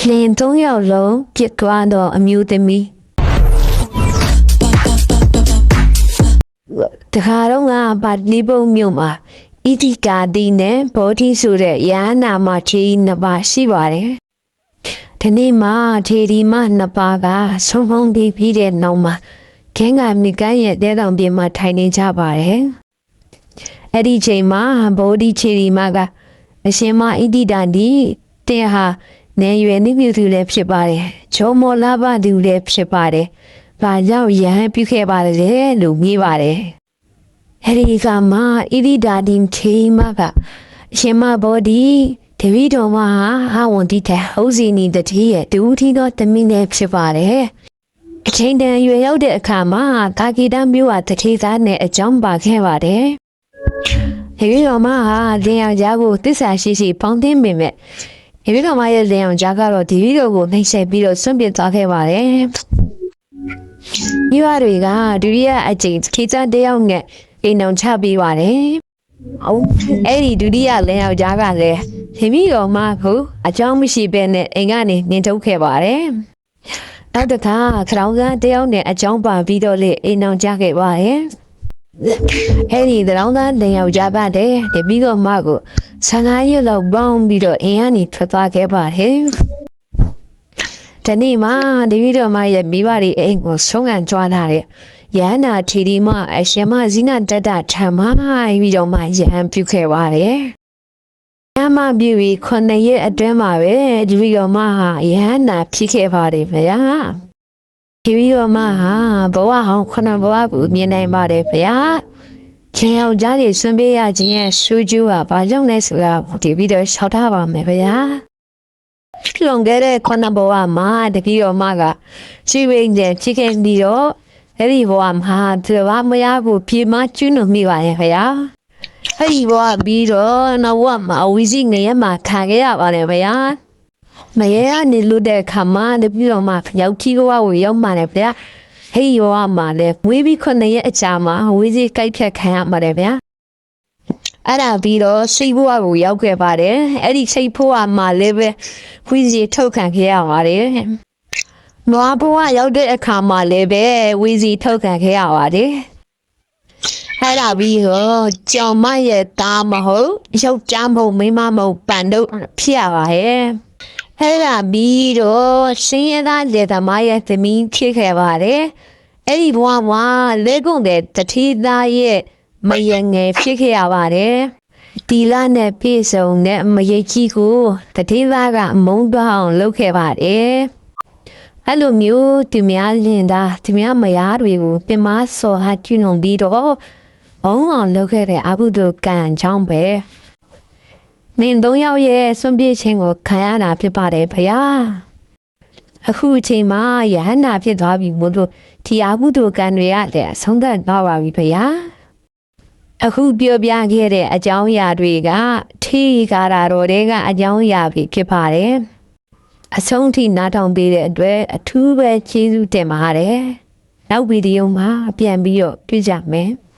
လင်3ယောက်လုံးပြစ်သွားတော့အမျိုးသမီးတခါတော့ငါပါလီပုံမြို့မှာဣတိကာတိနဲ့ဘောဓိဆိုတဲ့ယာနာမခြေ2ပါးရှိပါတယ်ဒီနေ့မှာခြေဒီမ2ပါးကဆုံးဖုံးပြီးတဲ့နောက်မှာခင်းကမိကန်းရဲ့တဲတောင်ပြင်မှာထိုင်နေကြပါတယ်အဲ့ဒီချိန်မှာဘောဓိခြေဒီမကအရှင်မဣတိတာတိတဲ့ဟာနေရွယ်နိမြူသူလည်းဖြစ်ပါတယ်ဂျောမောလာဘသူလည်းဖြစ်ပါတယ်ဘာကြောင့်ရဟန်းပြုခဲ့ပါလဲလို့မေးပါတယ်အဲ့ဒီကမှဣတိတာတိထေမကအရှင်မဘောဓိတပည့်တော်မဟာဝန်တိတဲ့ဟုတ်စီနီတတိရဲ့တူထီသောတမင်းလည်းဖြစ်ပါတယ်အချိန်တန်ရွယ်ရောက်တဲ့အခါမှာကာဂီတမျိုးဟာတတိသားနဲ့အကြောင်းပါခဲ့ပါတယ်တပည့်တော်မဟာလင်ယောက်ျားကိုသစ္စာရှိရှိပေါင်းသင်းပေမဲ့တပည့်တော်မရဲ့လင်ယောက်ျားကတော့တပည့်တော်ကိုနှိမ့်ဆက်ပြီးတော့ဆွန့်ပစ်သွားခဲ့ပါတယ်မိဘတွေကဒုတိယအကြိမ်ခေချတယောက်နဲ့အိမ်အောင်ချပေးပါတယ်။ဟုတ်အဲ့ဒီဒုတိယလင်ယောက်ျားကလည်းတပည့်တော်မကိုအကြောင်းမရှိဘဲနဲ့အိမ်ကနေနှင်ထုတ်ခဲ့ပါတယ်။နောက်တစ်ခါခရောင်းကတယောက်နဲ့အကြောင်းပါပြီးတော့လေအိမ်အောင်ချခဲ့ပါတယ်။အဲ့ဒီခရောင်းကလင်ယောက်ျားပါတယ်တပည့်တော်မကို15ရက်လောက်ပေါင်းပြီးတော့အိမ်ကနေထွက်သွားခဲ့ပါတယ်။ဒီနေ့မှာတပည့်တော်မရဲ့မိဘတွေအိမ်ကိုဆုံးခံကြွားလာတဲ့ယန္နာထီဒီမအရှင်မဇိနတတထမပြီးတော့မှယဟန်ပြုခဲ့ပါတယ်။ယမပြုပြီး9ရက်အတွင်းမှာပဲတပည့်တော်မဟာယဟန္နာဖြစ်ခဲ့ပါတယ်ဗျာ။တပည့်တော်မဟာဘဝဟောင်း9ဘဝကိုမြင်နိုင်ပါတယ်ဗျာ။ချင်းယောက်ျားတွေဆွံပေးရခြင်းရဲ့ဆူကျူးဟာဘာကြောင့်လဲဆိုတာတပည့်တော်ရှောက်ထားပါမယ်ဗျာ။လွန်ခဲ့တဲ့9ဘဝမှာတပည့်တော်မကရှိဝိဉ္ဇဉ်ဖြစ်ခဲ့ပြီးတော့အဲ့ဒီဘဝမှာသူဘာမရဘူးပြေမကျွန်းလို့မိပါရဲ့ခင်ဗျာအဲ့ဒီဘဝပြီးတော့နောက်ဘဝမှာအဝီစီငရဲမှာခံခဲ့ရပါတယ်ခင်ဗျာမရဲကနေလို့တဲ့ခါမှာတပည့်တော်မရောက်ကြီးဘဝကိုရောက်မှတယ်ဗျာအဲ့ဒီဘဝမှာလည်းမွေးပြီး9ရက်အကြာမှာအဝီစီကိုက်ဖြတ်ခံရပါတယ်ဗျာအဲ့ဒါပြီးတော့စိတ်ဘဝကိုရောက်ခဲ့ပါတယ်အဲ့ဒီစိတ်ဘဝမှာလည်းပဲဝီစီထုတ်ခံခဲ့ရပါတယ်နွားဘဝရောက်တဲ့အခါမှာလည်းပဲဝီစီထုတ်ခံခဲ့ရပါတယ်အဲ့ဒါပြီးတော့ကြောင်မရဲ့သားမဟုတ်ယောက်ျားမဟုတ်မိန်းမမဟုတ်ပန်တို့ဖြစ်ရပါရဲ့အဲ့ဒါပြီးတော့ရှင်ရသားလေသမားရဲ့သမီးဖြစ်ခဲ့ပါတယ်အဲ့ဒီဘဝမှာလေကုန်တဲ့တတိသားရဲ့မယငယ်ဖြစ်ခဲ့ရပါတယ်တီလာနဲ့ပြေဆုံးတဲ့မရိတ်ကြီးကိုတတိသားကအမုန်းတောင်းလုပ်ခဲ့ပါတယ်အဲ့လိုမျိုးသူများလင်တာသူများမယားတွေကိုပင်မဆော်ဟာကျွလုံပြီးတော့ဘုံအောင်လုပ်ခဲ့တဲ့အဘုဒ္ဓကံကြောင့်ပဲမင်း3ယောက်ရဲ့ဆွန့်ပြေးခြင်းကိုခံရတာဖြစ်ပါတယ်ဗျာအခုအချိန်မှာယဟန္တာဖြစ်သွားပြီမို့လို့ဒီအဘုဒ္ဓကံတွေကလည်းဆုံးသက်သွားပါပြီဗျာအခုပြောပြခဲ့တဲ့အကြောင်းအရာတွေကထေကာရာတော်တွေကအကြောင်းအရာဖြစ်ပါတယ်အဆုံးထိနားထောင်ပေးတဲ့အတွက်အထူးပဲကျေးဇူးတင်ပါတယ်။နောက်ဗီဒီယိုမှာပြန်ပြီးတော့တွေ့ကြမယ်။